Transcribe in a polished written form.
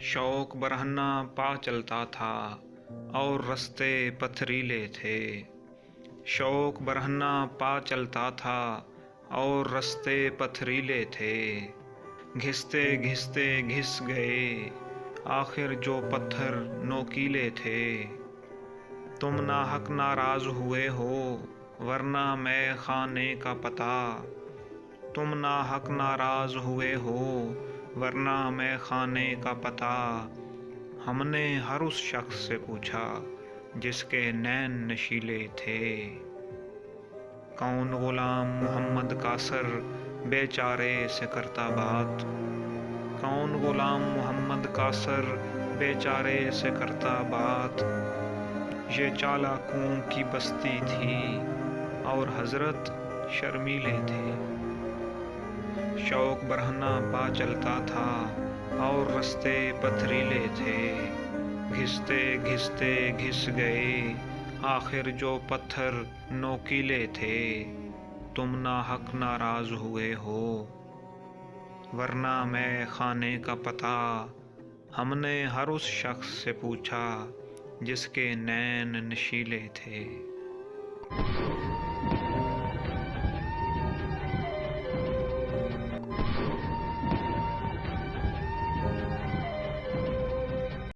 شوق برہنہ پا چلتا تھا اور رستے پتھریلے تھے۔ شوق برہنہ پا چلتا تھا اور رستے پتھریلے تھے۔ گھستے گھستے گھس گئے آخر جو پتھر نوکیلے تھے۔ تم ناحق ناراض ہوئے ہو ورنہ میں خانے کا پتہ۔ تم ناحق ناراض ہوئے ہو ورنہ میں خانے کا پتہ۔ ہم نے ہر اس شخص سے پوچھا جس کے نین نشیلے تھے۔ کون غلام محمد کا سر بے چارے سے کرتا بات؟ کون غلام محمد کا سر بے چارے سے کرتا بات؟ یہ چالاکوں کی بستی تھی اور حضرت شرمیلے تھے۔ شوق برہنہ پا چلتا تھا اور رستے پتھریلے تھے۔ گھستے گھستے گھس گئے آخر جو پتھر نوکیلے تھے۔ تم ناحق ناراض ہوئے ہو ورنہ میں خانے کا پتہ۔ ہم نے ہر اس شخص سے پوچھا جس کے نین نشیلے تھے۔